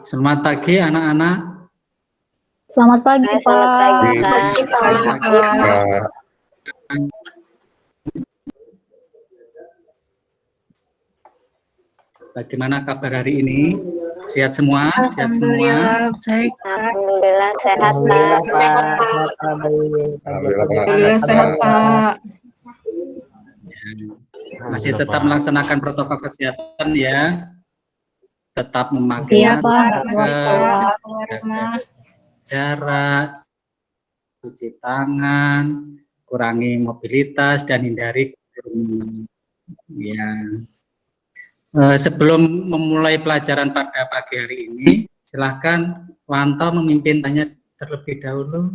Selamat pagi anak-anak. Selamat pagi, Pak. Selamat pagi, Pak. Bagaimana kabar hari ini? Sehat semua? Sehat semua? Alhamdulillah, baik, Pak. Alhamdulillah sehat, Alhamdulillah, Pak. Pak. Sehat, Pak. Alhamdulillah, sehat, Pak. Masih tetap melaksanakan protokol kesehatan ya. Tetap memakai Iya, Pak. masker, Masih sholat keluar rumah. jarak, cuci tangan, kurangi mobilitas dan hindari kerumunan. Ya. Sebelum memulai pelajaran pada pagi hari ini, silakan Wanto memimpin tanya terlebih dahulu.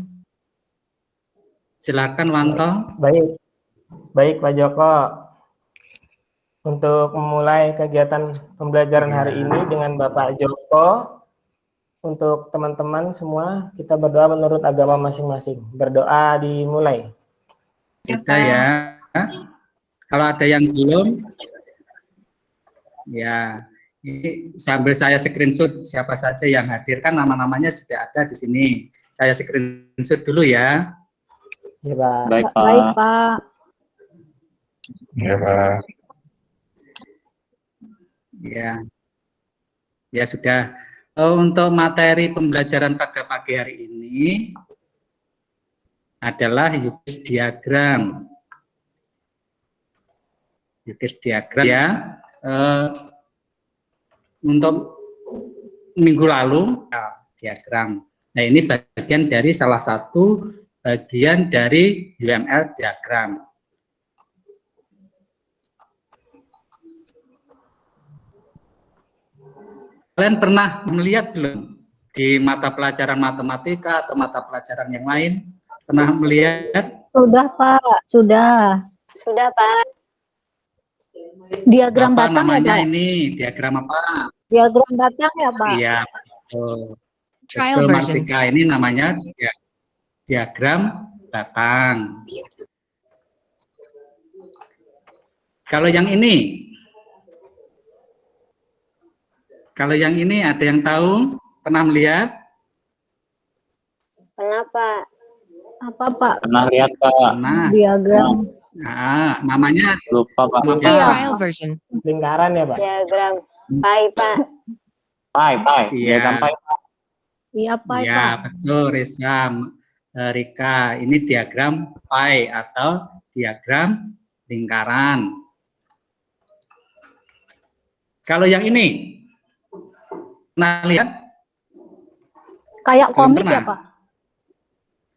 Silakan Wanto. Baik Pak Joko. Untuk memulai kegiatan pembelajaran hari ini dengan Bapak Joko, untuk teman-teman semua kita berdoa menurut agama masing-masing. Berdoa dimulai. Sudah ya. Kalau ada yang belum, ya, ini sambil saya screenshot siapa saja yang hadir, kan nama-namanya sudah ada di sini. Saya screenshot dulu ya. Ya, Pak. Baik, Pak. Ya, Pak. Ya sudah. Untuk materi pembelajaran pada pagi hari ini adalah Euclid diagram. Euclid diagram ya. Untuk minggu lalu diagram. Nah, ini bagian dari salah satu bagian dari UML diagram. Kalian pernah melihat belum di mata pelajaran matematika atau mata pelajaran yang lain? Pernah melihat? Sudah, Pak. Sudah. Sudah, Pak. Diagram apa batang namanya ya, Pak? Ini diagram apa? Diagram batang ya, Pak? Iya, betul. Betul, Martika, ini namanya diagram batang. Kalau yang ini ada yang tahu? Pernah melihat? Pernah, Pak. Apa, Pak? Pernah lihat, Pak. Nah, Diagram. namanya Lupa, Pak. Lingkaran ya, Pak? Diagram pai, Pak. Pai. Iya. Diagram pai, Pak. Iya, Pak. Ya, betul, Rika. Ini diagram pai atau diagram lingkaran. Kalau yang ini, pernah lihat? Kayak Belum komik pernah. ya, Pak?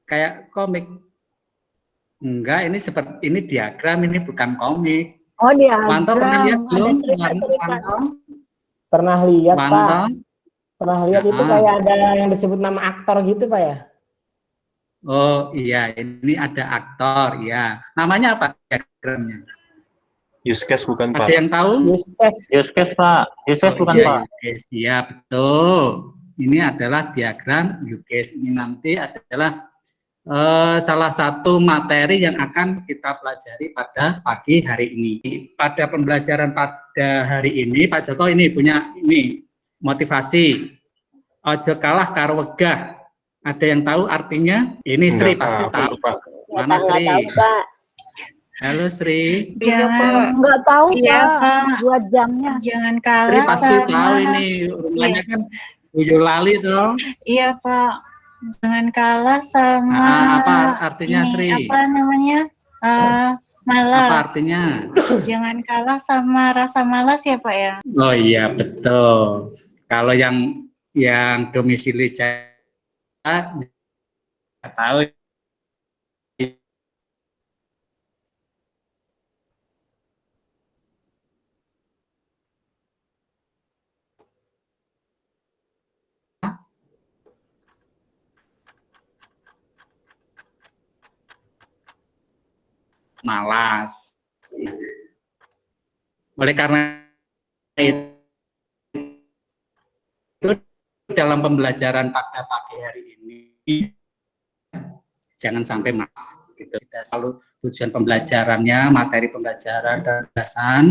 Kayak komik. Enggak, ini seperti ini diagram, ini bukan komik. Oh, diagram. Wanto pernah lihat belum? Ada cerita-cerita. Wanto? Pernah lihat, Wanto? Pak. Pernah lihat itu kayak ada yang disebut nama aktor gitu, Pak ya? Oh iya, ini ada aktor ya. Namanya apa diagramnya? Yuskes bukan, Pak? Ada yang tahu? Yuskes, Pak. Yuskes bukan, iya, Pak. Yuskes. Iya, betul. Ini adalah diagram Yuskes. Ini nanti adalah salah satu materi yang akan kita pelajari pada pagi hari ini. Pada pembelajaran pada hari ini, Pak Joko ini punya ini motivasi. Ojo kalah karo wegah. Ada yang tahu artinya? Ini Sri pasti tahu. Mana Sri? Tahu, Pak. Halo Sri. Jangan, Nggak tahu, iya, Pak. Pak. Buat jamnya. Jangan Sri kalah pasti sama. tahu ini. Rumahnya kan Boyolali tuh. Iya, Pak. Jangan kalah sama. Apa artinya ini, Sri? Apa namanya? Malas. Apa artinya? Jangan kalah sama rasa malas ya, Pak ya? Oh iya, betul. Kalau yang domisili Jakarta nggak tahu. Malas. Oleh karena itu dalam pembelajaran pada pagi hari ini jangan sampai malas. Gitu. Tidak selalu tujuan pembelajarannya, materi pembelajaran dan dasar.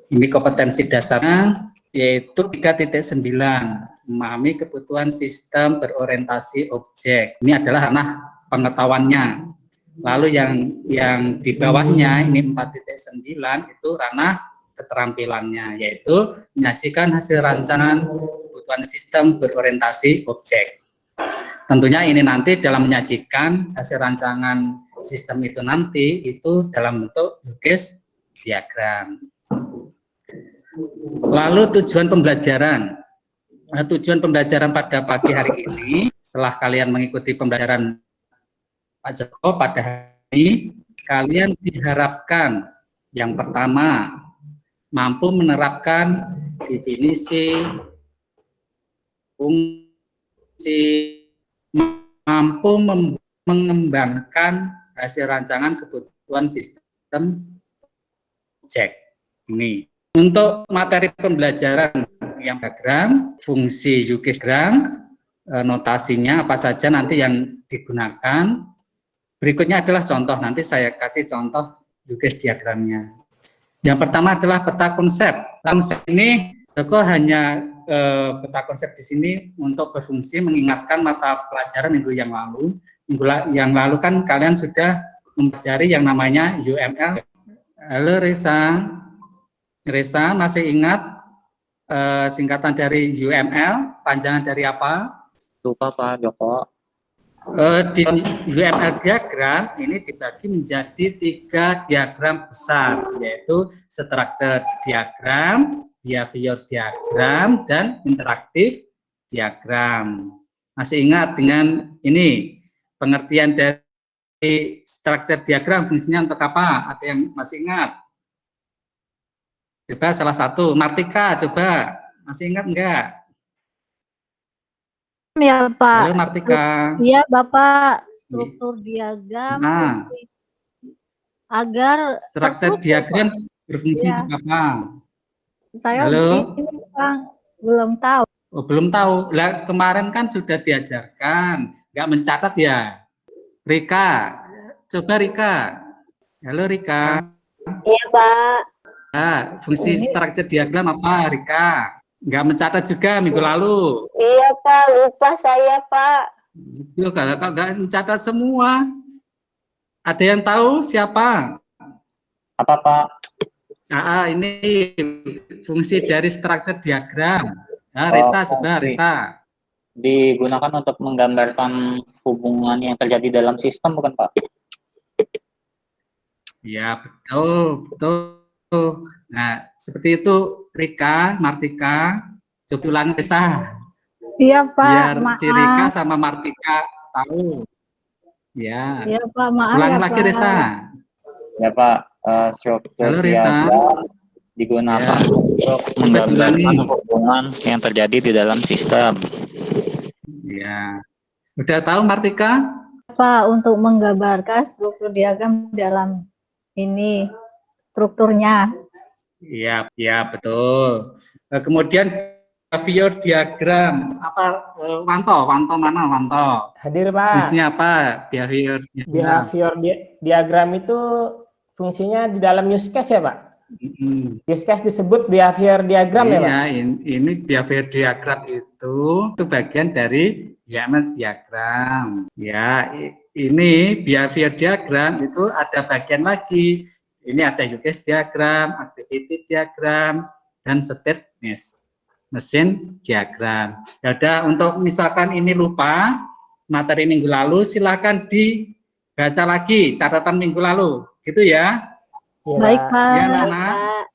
Ini kompetensi dasarnya yaitu 3.9. memahami kebutuhan sistem berorientasi objek. Ini adalah ranah pengetahuannya. Lalu yang di bawahnya ini 4.9 itu ranah keterampilannya, yaitu menyajikan hasil rancangan kebutuhan sistem berorientasi objek. Tentunya ini nanti dalam menyajikan hasil rancangan sistem itu nanti itu dalam bentuk UKIS diagram. Lalu tujuan pembelajaran. Tujuan pembelajaran pada pagi hari ini, setelah kalian mengikuti pembelajaran Pak Joko pada hari ini, kalian diharapkan yang pertama mampu menerapkan definisi, fungsi, mampu mengembangkan hasil rancangan kebutuhan sistem objek. Ini untuk materi pembelajaran yang diagram, fungsi UKIS diagram, notasinya apa saja nanti yang digunakan. Berikutnya adalah contoh, nanti saya kasih contoh UKIS diagramnya. Yang pertama adalah peta konsep. Konsep ini Joko hanya peta konsep di sini untuk berfungsi mengingatkan mata pelajaran minggu yang lalu. Minggu yang lalu kan kalian sudah mempelajari yang namanya UML. Halo Reza. Reza masih ingat singkatan dari UML, panjangan dari apa? Lupa Pak Joko. Di UML diagram ini dibagi menjadi 3 diagram besar, yaitu structure diagram, behavior diagram, dan interaktif diagram. Masih ingat dengan ini pengertian dari structure diagram, fungsinya untuk apa? Ada yang masih ingat? Coba salah satu, Martika, coba masih ingat enggak? Ya Pak. Halo Martika. Iya Bapak, struktur diagram fungsi agar Struktur terstruktur, diagram Pak. berfungsi Iya. untuk apa? Saya Halo? ini Bang, belum tahu. Oh, belum tahu. Lah, kemarin kan sudah diajarkan, nggak mencatat ya. Rika, coba Rika. Halo Rika. Iya, Pak. Fungsi struktur diagram apa Rika? Nggak mencatat juga minggu lalu. Iya, Pak. Lupa saya, Pak. Itu kalau nggak mencatat semua. Ada yang tahu siapa? Apa Pak? Ini fungsi dari struktur diagram. Reza, coba fungsi. Reza. Digunakan untuk menggambarkan hubungan yang terjadi dalam sistem, bukan Pak? Ya, betul, betul. Nah, seperti itu Rika, Martika, coba ulangi Reza. Iya Pak, Biar maaf. si Rika sama Martika tahu. Ya. Iya Pak, maaf Ulangi ya lagi Pak. Reza. Ya Pak, struktur Halo, Reza. diagram digunakan Ya. untuk menggambarkan hubungan yang terjadi di dalam sistem. Ya. Udah tahu Martika? Pak, untuk menggambarkan struktur diagram dalam ini strukturnya. Iya, ya betul. Kemudian behavior diagram apa Wanto mana Wanto? Hadir Pak. Fungsinya apa behavior diagram? Behavior diagram itu fungsinya di dalam use case ya Pak? Use case disebut behavior diagram ya Pak? Iya, ini behavior diagram itu bagian dari UML diagram. Ya, ini behavior diagram itu ada bagian lagi. Ini ada UKIS diagram, activity diagram, dan state mesin diagram. Ya udah, untuk misalkan ini lupa materi minggu lalu, silakan dibaca lagi catatan minggu lalu, gitu ya. Ya, Baik Pak. Ya, Baik, Nana. Pak.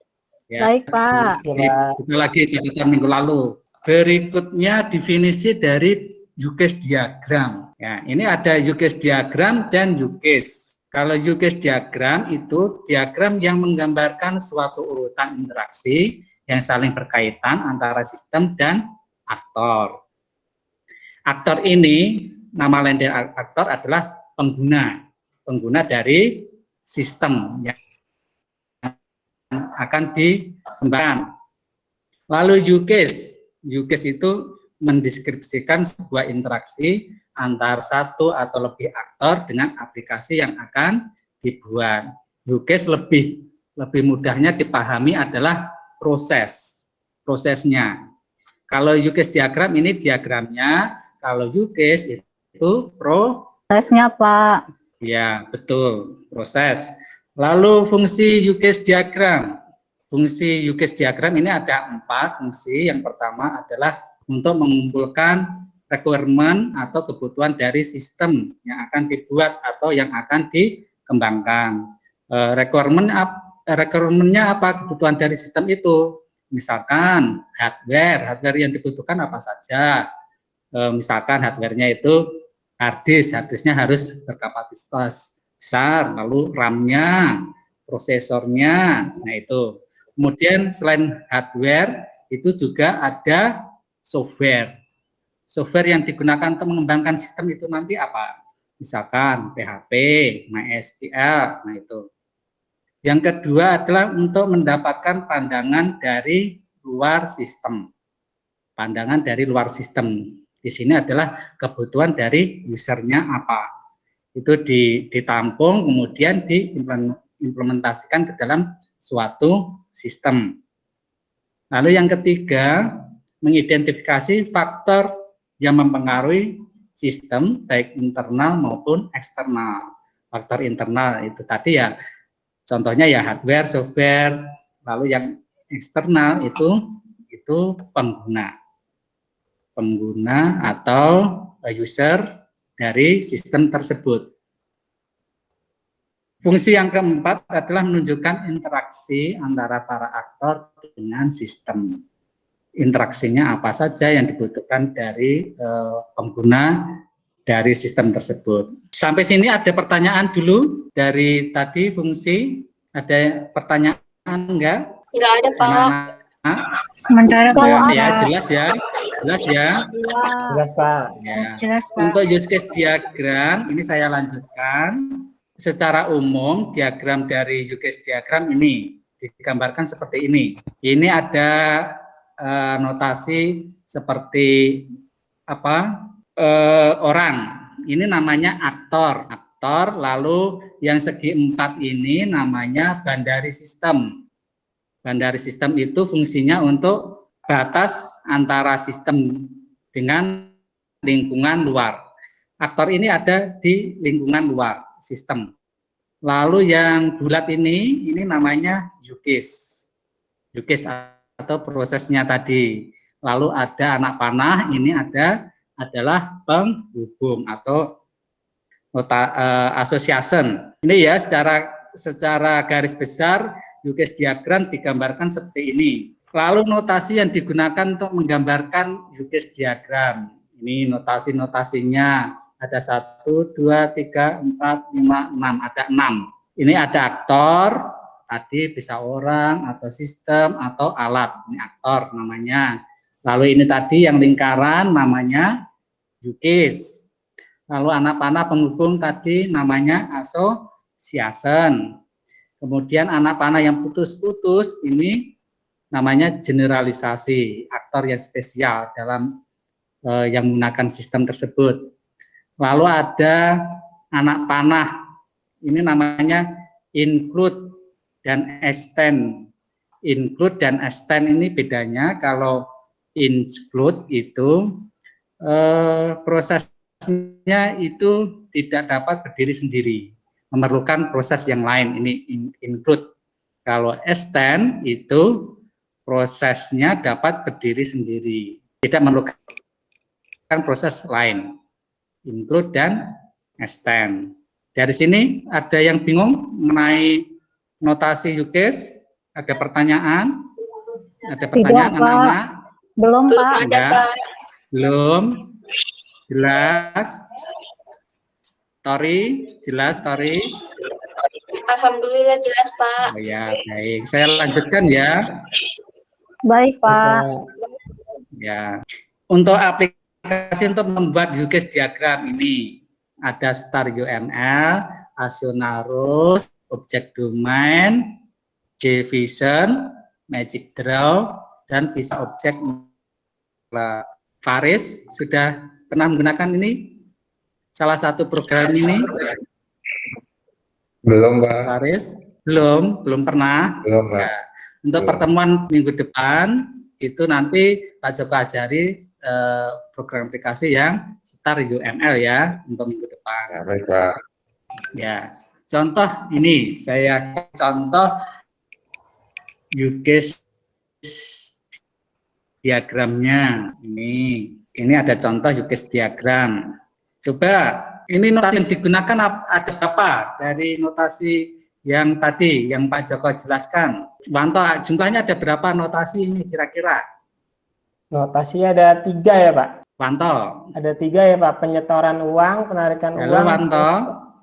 Ya, Baik Pak. dibuka lagi catatan minggu lalu. Berikutnya definisi dari UKIS diagram. Ya, ini ada UKIS diagram dan UKIS. Kalau UKIS diagram itu diagram yang menggambarkan suatu urutan interaksi yang saling berkaitan antara sistem dan aktor. Aktor ini, nama lain dari aktor adalah pengguna dari sistem yang akan dikembangkan. Lalu UKIS itu mendeskripsikan sebuah interaksi antar satu atau lebih aktor dengan aplikasi yang akan dibuat. UKIS lebih mudahnya dipahami adalah prosesnya. Kalau UCASE diagram ini diagramnya, kalau UCASE itu Prosesnya, Pak. ya, betul, proses. Lalu fungsi UCASE diagram. Fungsi UCASE diagram ini ada 4 fungsi. Yang pertama adalah untuk mengumpulkan requirement atau kebutuhan dari sistem yang akan dibuat atau yang akan dikembangkan. Requirement-nya apa? Kebutuhan dari sistem itu. Misalkan hardware yang dibutuhkan apa saja. Misalkan hardware-nya itu harddisknya harus berkapasitas besar, lalu RAM-nya, prosesornya, nah itu. Kemudian selain hardware itu juga ada software. Software yang digunakan untuk mengembangkan sistem itu nanti apa? Misalkan PHP, MySQL, nah itu. Yang kedua adalah untuk mendapatkan pandangan dari luar sistem. Pandangan dari luar sistem. Di sini adalah kebutuhan dari usernya apa. Itu ditampung, kemudian diimplementasikan ke dalam suatu sistem. Lalu yang ketiga, mengidentifikasi faktor yang mempengaruhi sistem, baik internal maupun eksternal. Faktor internal itu tadi ya, contohnya ya hardware, software, lalu yang eksternal itu pengguna atau user dari sistem tersebut. Fungsi yang keempat adalah menunjukkan interaksi antara para aktor dengan sistem. Interaksinya apa saja yang dibutuhkan dari pengguna dari sistem tersebut. Sampai sini ada pertanyaan dulu dari tadi fungsi. Ada pertanyaan enggak? Enggak ada, Pak. Sementara belum Ya, Pak. jelas ya. Jelas ya. Jelas, Pak. Ya. Jelas Pak. Untuk use case diagram ini saya lanjutkan. Secara umum diagram dari use case diagram ini digambarkan seperti ini. Ini ada notasi seperti apa? Orang. Ini namanya aktor. Lalu yang segi 4 ini namanya bandari sistem. Bandari sistem itu fungsinya untuk batas antara sistem dengan lingkungan luar. Aktor ini ada di lingkungan luar sistem. Lalu yang bulat ini namanya UCASE. UCASE atau prosesnya tadi. Lalu ada anak panah, ini adalah penghubung atau association. Ini ya secara garis besar UCASE diagram digambarkan seperti ini. Lalu notasi yang digunakan untuk menggambarkan UCASE diagram. Ini notasi-notasinya ada 1, 2, 3, 4, 5, 6, ada 6. Ini ada aktor, tadi bisa orang atau sistem atau alat. Ini aktor namanya. Lalu ini tadi yang lingkaran namanya UCASE. Lalu anak panah penghubung tadi namanya association. Kemudian anak panah yang putus-putus ini namanya generalisasi, aktor yang spesial dalam yang menggunakan sistem tersebut. Lalu ada anak panah, ini namanya include dan extend. Include dan extend ini bedanya, kalau include itu prosesnya itu tidak dapat berdiri sendiri, memerlukan proses yang lain, ini include. Kalau extend itu prosesnya dapat berdiri sendiri, tidak memerlukan proses lain. Include dan extend. Dari sini ada yang bingung mengenai notasi UCASE? Ada pertanyaan? Ada pertanyaan anak-anak? Belum, Pak. Enggak? Belum? Jelas? Tori? Jelas, Tori? Alhamdulillah jelas, Pak. Oh ya, baik. Saya lanjutkan ya. Baik, Pak. Ya. Untuk aplikasi untuk membuat UCASE diagram ini ada Star UML, Asionarus, Object Domain, JVision, Magic Draw, dan bisa objek. Faris sudah pernah menggunakan ini? Salah satu program ini? Belum, Pak. Faris? Belum pernah. Belum, Pak. Ya. Untuk pertemuan minggu depan, itu nanti Pak Joko ajari program aplikasi yang Star UML ya untuk minggu depan. Ya, baik Pak. Ya, contoh ini saya contoh use case diagramnya. Ini ada contoh use case diagram. Coba ini notasi yang digunakan ada berapa dari notasi yang tadi yang Pak Joko jelaskan? Wanto, jumlahnya ada berapa notasi ini kira-kira? Notasinya ada 3 ya Pak. Wanto. Ada 3 ya Pak, penyetoran uang, penarikan Halo uang. Wanto.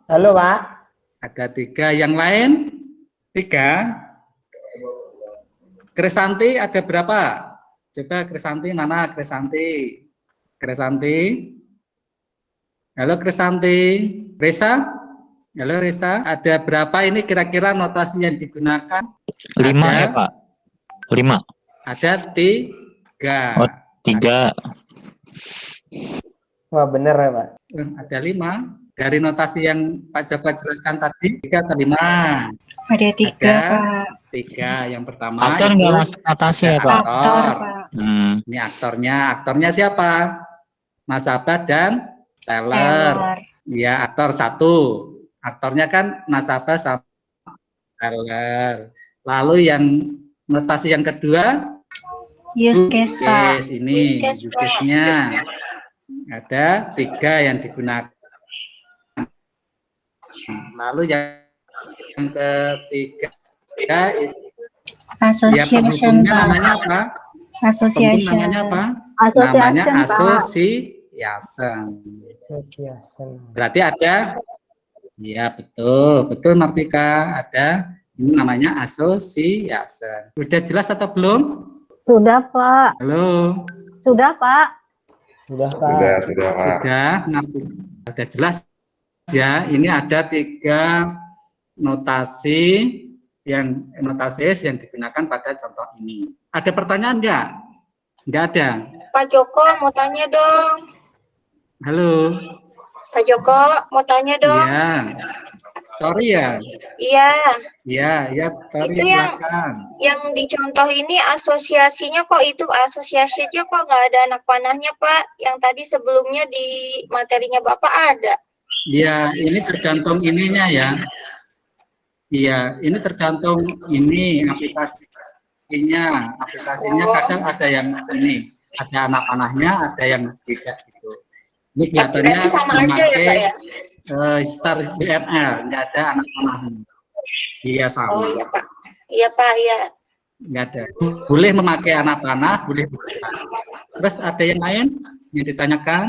Halo Pak. Ada 3, yang lain 3. Krisanti ada berapa? Coba Krisanti mana Krisanti? Krisanti. Halo Krisanti. Resa? Halo Resa. Ada berapa ini kira-kira notasi yang digunakan? 5 ya Pak. 5. Ada 3. Oh, 3. Wah bener ya Pak. Ada 5. Dari notasi yang Pak Joko jelaskan tadi 3 atau 5? Ada 3, Ada Pak. 3. Yang pertama Aktor itu nggak masuk notasi ya Pak? Aktor, Pak. Ini aktornya. Aktornya siapa? Nasabah dan teller. Teller. Ya, aktor 1. Aktornya kan nasabah sama teller. Lalu yang notasi yang kedua Use case, Pak. case ini Use case, use case-nya ada 3 yang digunakan. Lalu yang ketiga ya Association, penghubungnya Pak. namanya apa? Association. Namanya apa? Association, Namanya Pak. asosiation. Association. Berarti ada, ya betul Martika, ada ini namanya asosiation. Sudah jelas atau belum? Sudah, Pak. Halo, Sudah, Pak. Sudah Pak. Sudah Pak. sudah, sudah jelas ya. Ini ada 3 notasi yang digunakan pada contoh ini. Ada pertanyaan enggak? Enggak ada. Pak Joko mau tanya dong. Halo. Pak Joko mau tanya dong. Iya. Sorry ya. Iya. Ya, sorry Itu yang- silakan. Yang dicontoh ini asosiasinya kok itu asosiasi aja kok nggak ada anak panahnya Pak. Yang tadi sebelumnya di materinya Bapak ada. Ya, ini tergantung ininya ya. Iya, ini tergantung ini aplikasinya. Aplikasinya kadang ada yang ini, ada anak panahnya, ada yang tidak gitu. Ini kelihatannya Berarti sama aja ya Pak ya? Star UML, nggak ada anak panahnya. Iya sama. Oh iya Pak. Iya Pak, iya. Nggak ada. Boleh memakai anak panah, boleh bukan. Terus ada yang lain yang ditanyakan?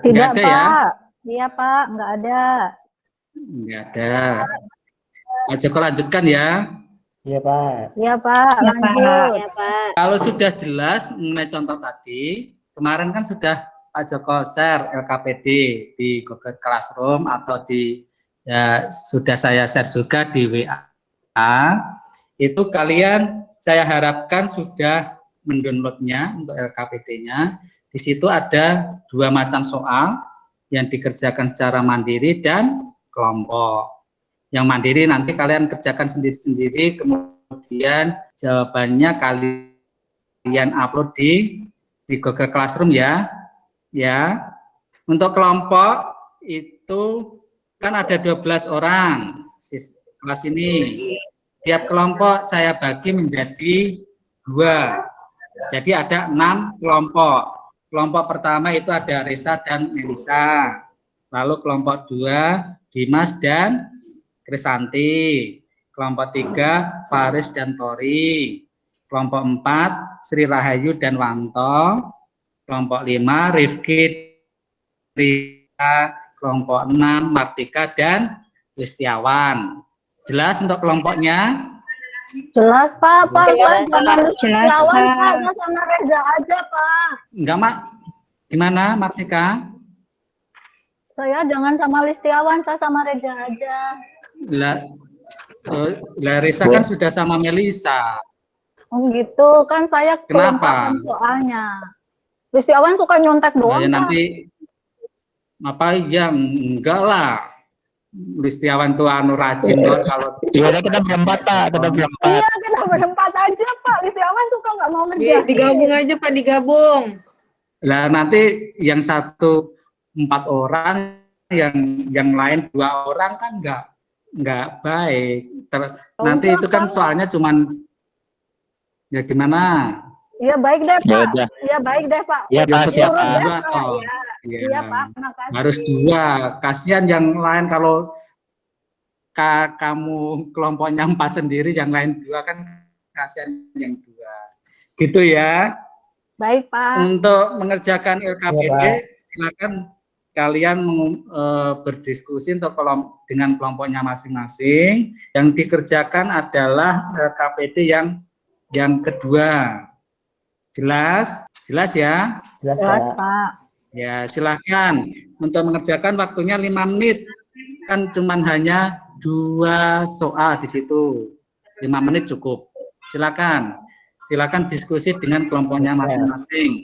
Tidak, Nggak ada ya? Pak. Iya, Pak. Nggak ada. Nggak ada. Pak Joko lanjutkan ya. Iya Pak. Iya, Pak. Iya, Lanjut. Iya Pak. Kalau sudah jelas mengenai contoh tadi, kemarin kan sudah Pak Joko share LKPD di Google Classroom atau sudah saya share juga di WA. Itu kalian saya harapkan sudah mendownloadnya untuk LKPD-nya. Di situ ada 2 macam soal yang dikerjakan secara mandiri dan kelompok. Yang mandiri nanti kalian kerjakan sendiri-sendiri, kemudian jawabannya kalian upload di Google Classroom ya. Ya. Untuk kelompok itu kan ada 12 orang kelas ini. Tiap kelompok saya bagi menjadi 2. Jadi ada 6 kelompok. Kelompok pertama itu ada Resa dan Melisa. Lalu kelompok 2 Dimas dan Krisanti. Kelompok 3 Faris dan Tori. Kelompok 4 Sri Rahayu dan Wanto. Kelompok 5 Rifki, Rita. Kelompok 6 Martika dan Listiawan. Jelas untuk kelompoknya? Jelas, Pak. Pak, Jelas, jangan Jelas, lawan, Pak. Pak. Nggak sama Reza aja, Pak. Enggak, Mak. Gimana, Martika? Saya jangan sama Listiawan, saya sama Reza aja. Risa kan sudah sama Melisa. Oh gitu, kan saya Kenapa? kelompokkan soalnya. Listiawan suka nyontek doang, Ya, Pak. nanti apa yang enggak lah. Listiawan tuh anu rajin kok kalau Iya, kita berempat, Pak. Kita berempat. Iya, kita berempat aja, Pak. Listiawan suka nggak mau ngerjain. Digabung aja Pak, digabung. Lah nanti yang satu 4 orang, yang lain 2 orang kan nggak baik. Nanti itu kan soalnya cuman ya gimana? Iya baik deh, Ya Pak. udah. Iya baik deh, Pak. Iya, Pak, betul, siap, Pak. Turun deh, Dua, Pak. toh. Iya. Iya. Iya, Pak. Makasih. Harus 2. Kasihan yang lain kalau kamu kelompoknya 4 sendiri, yang lain 2 kan kasihan yang 2. Gitu ya. Baik, Pak. Untuk mengerjakan LKPD, Iya, silakan kalian berdiskusi untuk dengan kelompoknya masing-masing. Yang dikerjakan adalah LKPD yang kedua. Jelas? Jelas ya? Jelas, Jelas, Pak. Pak. Ya, silakan. Untuk mengerjakan waktunya 5 menit. Kan cuman hanya 2 soal di situ. 5 menit cukup. Silakan. Silakan diskusi dengan kelompoknya masing-masing.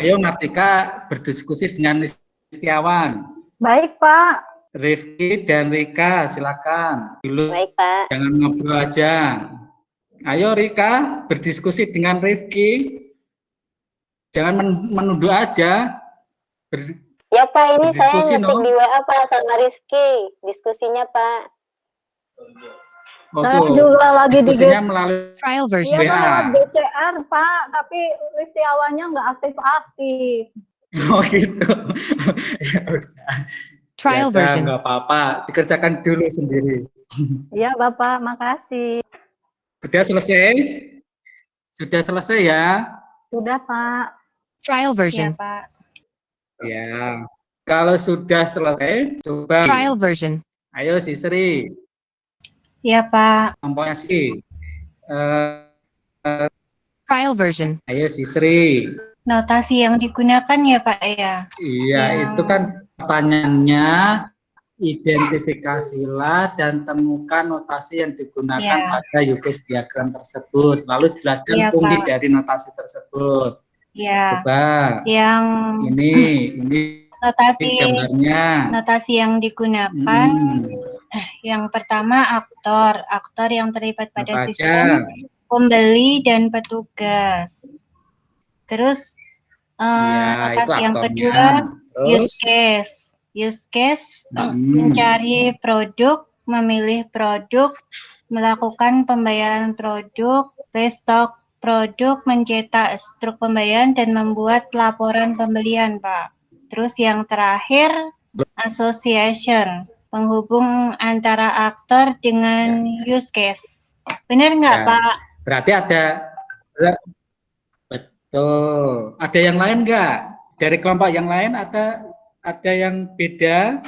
Ayo Martika berdiskusi dengan Listiawan. Baik, Pak. Rifki dan Rika, silakan. Dulu Baik, Pak. jangan ngobrol aja. Ayo Rika berdiskusi dengan Rifki. Jangan menuduh aja. Ya, Pak, ini saya Berdiskusi, ngetik no? di WA, Pak, sama Rizky. Diskusinya, Pak. Saya juga lagi di diskusinya melalui Trial Iya, version. WA. lewat BCR, Pak. Tapi Listiawannya nggak aktif-aktif. Oh gitu. Ya udah. Trial Ya udah, version. nggak apa-apa, dikerjakan dulu sendiri. Iya, Bapak. Makasih. Sudah selesai? Sudah selesai ya? Sudah, Pak. Trial Iya version. Pak. Ya. Kalau sudah selesai, coba. Trial version. Ayo si Sri, Iya Pak. kelompoknya si. Trial version. Ayo si Sri. Notasi yang digunakan ya Pak ya. Iya, Yang- itu kan pertanyaannya, identifikasilah dan temukan notasi yang digunakan Ya. pada UKS diagram tersebut. Lalu jelaskan Iya, fungsi Pak. dari notasi tersebut. Ya. Coba, Yang ini notasi gambarnya. yang digunakan Hmm, yang pertama aktor yang terlibat pada apa sistem aja? pembeli dan petugas. Terus Ya, itu notasi yang aktornya. kedua Terus, use case hmm, mencari produk, memilih produk, melakukan pembayaran produk, restock produk, mencetak struk pembayaran dan membuat laporan pembelian, Pak. Terus yang terakhir association, penghubung antara aktor dengan use case. Benar nggak, Ya. Pak? berarti ada, betul. Ada yang lain nggak? Dari kelompok yang lain ada yang beda?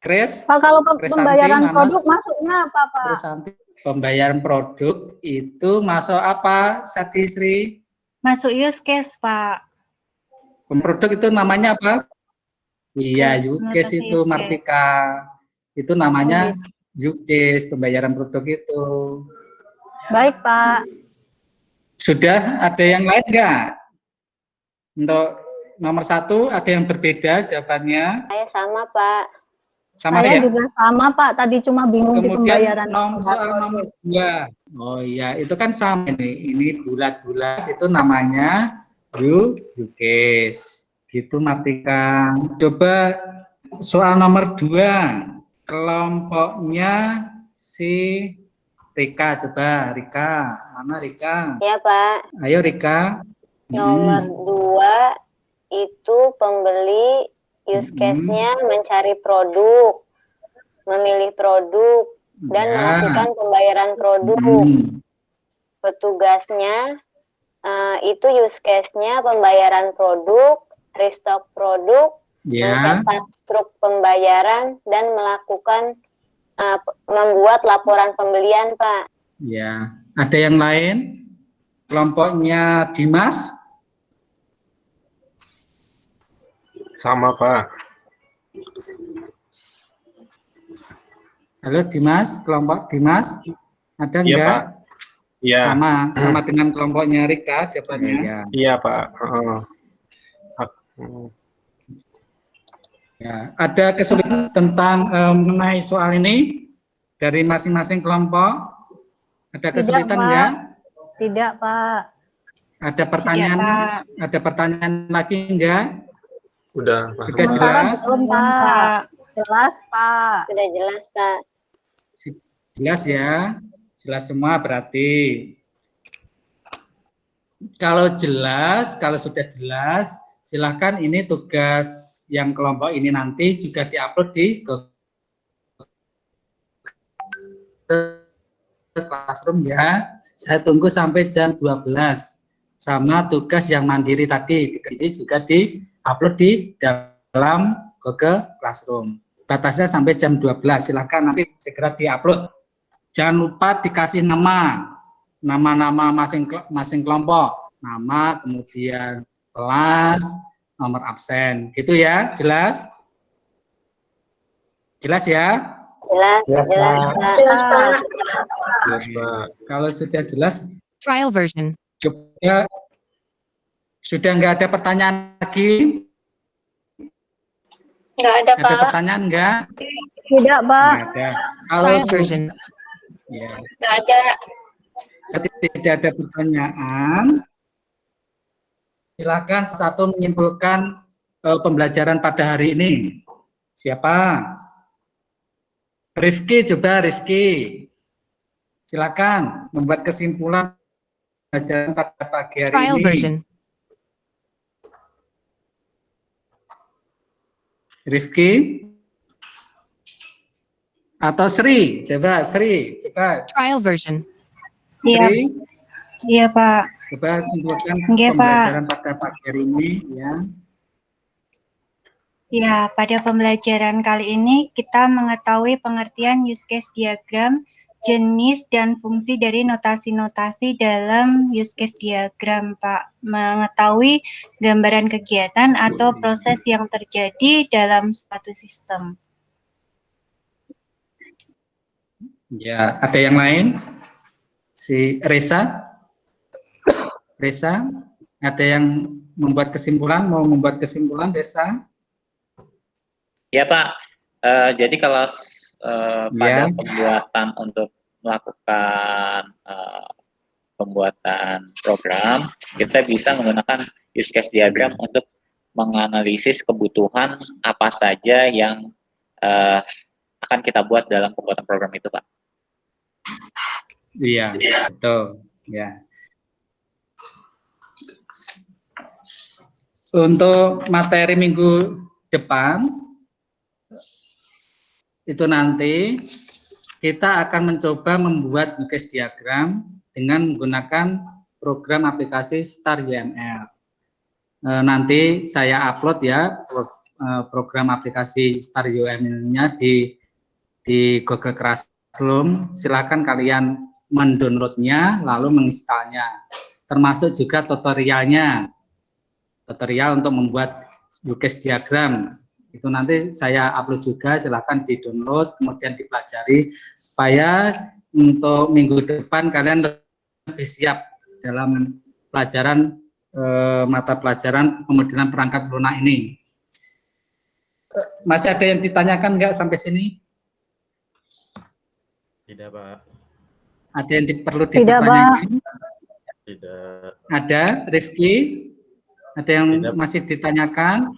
Chris, Pak, kalau Krisanti, pembayaran Nanas, produk masuknya apa, Pak? Krisanti. Pembayaran produk itu masuk apa, Sati Sri? Masuk use case, Pak. Produk itu namanya apa? Iya, UKS Notasi itu use case. Martika. Itu namanya UKS, pembayaran produk itu. Baik, Pak. Sudah ada yang lain nggak? Untuk nomor 1 ada yang berbeda jawabannya? Saya sama, Pak. Sama Saya ya? juga sama, Pak. Tadi cuma bingung di pembayaran. Kemudian soal nomor 2. Oh iya, itu kan sama nih. Ini bulat-bulat itu namanya UKS. Gitu Martika. Coba soal nomor 2. Kelompoknya si Rika. Coba Rika. Mana Rika? Ya, Pak. Ayo Rika. Nomor 2 itu pembeli, use case-nya mencari produk, memilih produk, dan Ya. melakukan pembayaran produk. Petugasnya itu use case-nya pembayaran produk, restock produk, Ya. mencetak struk pembayaran, dan melakukan membuat laporan pembelian, Pak. Ya. Ada yang lain? Kelompoknya Dimas? Sama, Pak. Halo Dimas, kelompok Dimas ada Iya, enggak? Pak. Iya. Sama dengan kelompoknya Rika jawabannya. Iya, Pak. Ya, ada kesulitan tentang mengenai soal ini dari masing-masing kelompok? Ada kesulitan Pak. enggak? Tidak, Pak. Ada pertanyaan? Pak. Ada pertanyaan lagi enggak? Udah, Pak. Sudah Sementara jelas? belum, Pak. Jelas, Pak. Sudah jelas, Pak. Jelas ya? Jelas semua berarti. Kalau jelas, kalau sudah jelas, silakan ini tugas yang kelompok ini nanti juga diupload di Classroom ya. Saya tunggu sampai jam 12. Sama tugas yang mandiri tadi, ini juga di-upload di dalam Google Classroom. Batasnya sampai jam 12. Silakan nanti segera di-upload. Jangan lupa dikasih nama-nama masing kelompok. Nama, kemudian kelas, nomor absen. Gitu ya, jelas? Jelas ya? Jelas, Jelas, jelas, Pak. Pak. Jelas, Pak. Jelas, Pak. Kalau sudah jelas, Trial version. coba sudah nggak ada pertanyaan lagi? Nggak ada, Ada Pak. pertanyaan nggak? Tidak, Pak. Nggak ada. Kalau Trial version. ya, Nggak ada. tidak ada pertanyaan, silakan satu menyimpulkan pembelajaran pada hari ini. Siapa? Rifki, coba Rifki. Silakan membuat kesimpulan pembelajaran pada pagi hari Trial ini. version. Rifki atau Sri, coba Sri, coba Trial version. Iya, Sri, iya, Pak. coba simpulkan Iya, Pak. pembelajaran pada pagi hari ini ya. Ya, pada pembelajaran kali ini kita mengetahui pengertian use case diagram, jenis dan fungsi dari notasi-notasi dalam use case diagram, Pak. Mengetahui gambaran kegiatan atau proses yang terjadi dalam suatu sistem. Ya, ada yang lain? Si Reza? Reza, ada yang membuat kesimpulan? Mau membuat kesimpulan, Reza? Ya Pak, jadi kalau pada Ya. pembuatan untuk melakukan pembuatan program, kita bisa menggunakan use case diagram untuk menganalisis kebutuhan apa saja yang akan kita buat dalam pembuatan program itu, Pak. Iya, betul. Ya. Untuk materi minggu depan, itu nanti kita akan mencoba membuat use case diagram dengan menggunakan program aplikasi Star UML. Nanti saya upload ya program aplikasi Star UML-nya di Google Classroom. Silakan kalian mendownloadnya lalu menginstalnya. Termasuk juga tutorialnya. Tutorial untuk membuat use case diagram. Itu nanti saya upload juga, silakan di-download, kemudian dipelajari, supaya untuk minggu depan kalian lebih siap dalam pelajaran mata pelajaran pemodelan perangkat lunak ini. Masih ada yang ditanyakan enggak sampai sini? Tidak, Pak. Ada yang perlu Tidak, dipertanyakan? Tidak. Ada, Rifki? Ada yang Tidak. masih ditanyakan?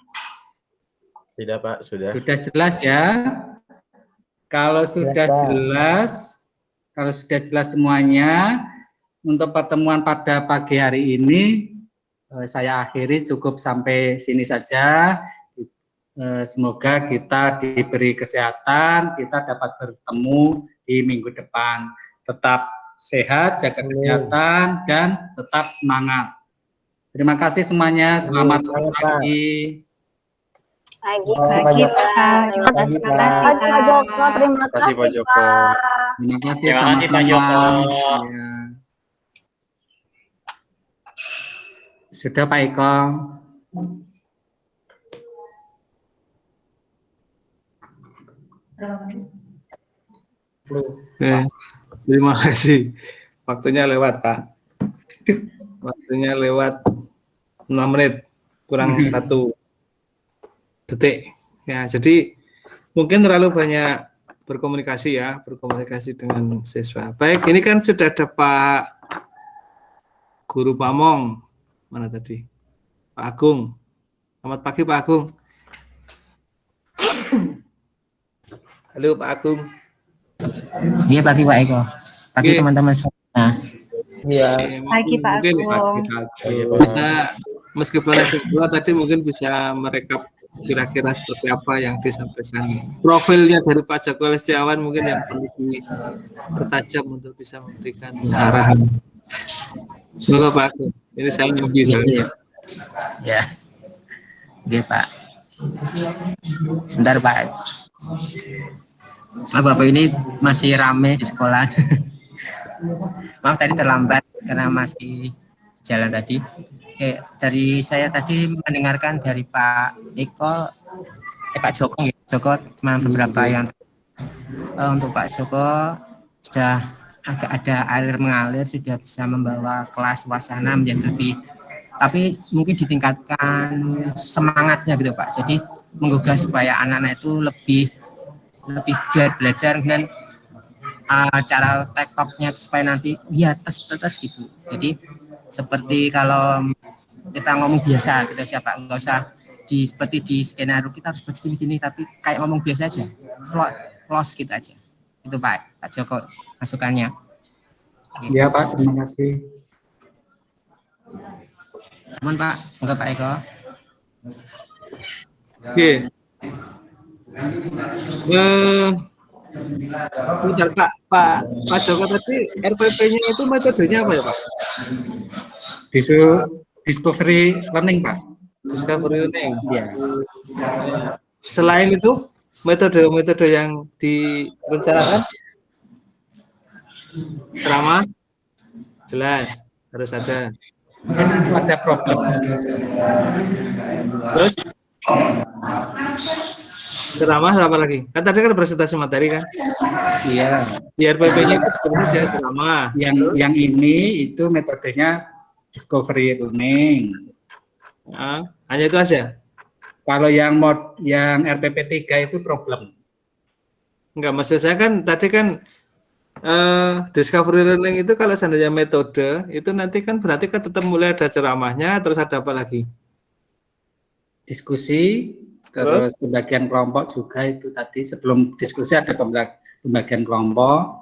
Tidak, Pak. Sudah. Sudah jelas ya. Kalau sudah jelas, kalau sudah jelas semuanya, untuk pertemuan pada pagi hari ini saya akhiri cukup sampai sini saja. Semoga kita diberi kesehatan, kita dapat bertemu di minggu depan. Tetap sehat, jaga kesehatan, dan tetap semangat. Terima kasih semuanya. Selamat pagi. Pagi, Pak. Terima kasih, Pak. Pak Joko, terima kasih, Pak Joko. Pak. Terima kasih Terima kasih, Pak sama-sama. Joko. Ya. Sudah Pak Eko. Terima kasih. Waktunya lewat, Pak. Waktunya lewat 6 menit, kurang 1 detik. Ya, jadi mungkin terlalu banyak berkomunikasi dengan siswa. Baik, ini kan sudah ada Pak Guru Pamong. Mana tadi? Pak Agung. Selamat pagi Pak Agung. Halo Pak Agung. Iya pagi Pak Eko. Pagi Oke. teman-teman semua. Iya. Pagi Pak Mungkin Agung. bisa, meskipun ada dua tadi mungkin bisa merekap kira-kira seperti apa yang disampaikan. Profilnya dari Pak Joko Lestiawan mungkin yang perlu dipertajam untuk bisa memberikan arahan. Semoga Pak Agung. Ini saya nyambi. Iya. Ya. Oke Pak. Sebentar Pak. Bapak ini masih rame di sekolah. Maaf tadi terlambat karena masih jalan tadi. Oke, dari saya tadi mendengarkan dari Pak Eko, Pak Joko, ya. Joko cuma beberapa yang untuk Pak Joko sudah agak ada air mengalir, sudah bisa membawa kelas suasana menjadi lebih, tapi mungkin ditingkatkan semangatnya gitu Pak. Jadi menggugah supaya anak-anak itu lebih giat belajar dan cara TikToknya supaya nanti ya tes gitu. Jadi seperti kalau kita ngomong biasa gitu aja Pak, nggak usah seperti di skenario kita harus begini-gini, tapi kayak ngomong biasa aja, flows gitu aja. Itu Pak Joko masukannya. Iya Pak, terima kasih. Cuman Pak, enggak Pak Eko. Oke. Bentar Pak Joko tadi RPP-nya itu metodenya apa ya Pak? Discovery learning Pak. Discovery learning. Iya. Selain itu metode-metode yang direncanakan, ceramah, jelas harus ada. Itu ada problem. Terus ceramah apa lagi? Kan tadi kan presentasi materi kan? Iya. Di RPP-nya itu sebenarnya ceramah. Yang ini itu metodenya discovery learning. Hanya itu aja. Kalau yang RPP 3 itu problem. Enggak, maksud saya kan tadi kan discovery learning itu kalau seandainya metode itu nanti kan berarti kan tetap mulai ada ceramahnya, terus ada apa lagi? Diskusi, terus pembagian kelompok juga itu tadi sebelum diskusi ada pembagian kelompok.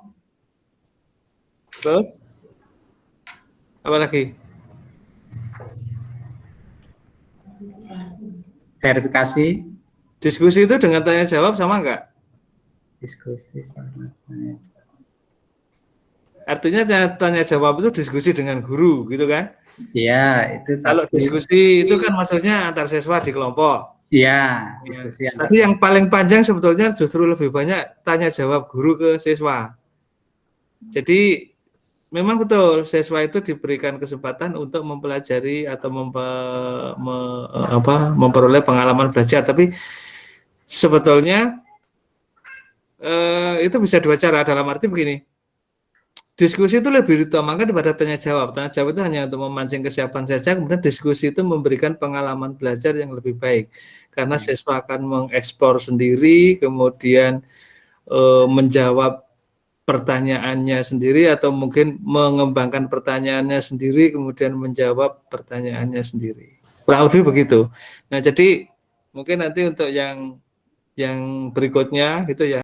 Terus apa lagi? Verifikasi. Diskusi itu dengan tanya jawab sama enggak? Diskusi sama tanya jawab. Artinya tanya jawab itu diskusi dengan guru, gitu kan? Iya, itu kalau diskusi itu kan maksudnya antar siswa di kelompok. Iya, diskusi. Tadi yang paling panjang sebetulnya justru lebih banyak tanya jawab guru ke siswa. Jadi memang betul siswa itu diberikan kesempatan untuk mempelajari atau memperoleh pengalaman belajar, tapi sebetulnya itu bisa dua cara. Dalam arti begini, diskusi itu lebih diutamakan daripada tanya jawab. Tanya jawab itu hanya untuk memancing kesiapan saja, kemudian diskusi itu memberikan pengalaman belajar yang lebih baik karena siswa akan mengeksplor sendiri, kemudian menjawab pertanyaannya sendiri atau mungkin mengembangkan pertanyaannya sendiri kemudian menjawab pertanyaannya sendiri. Kurang lebih begitu. Nah, jadi mungkin nanti untuk yang berikutnya gitu ya.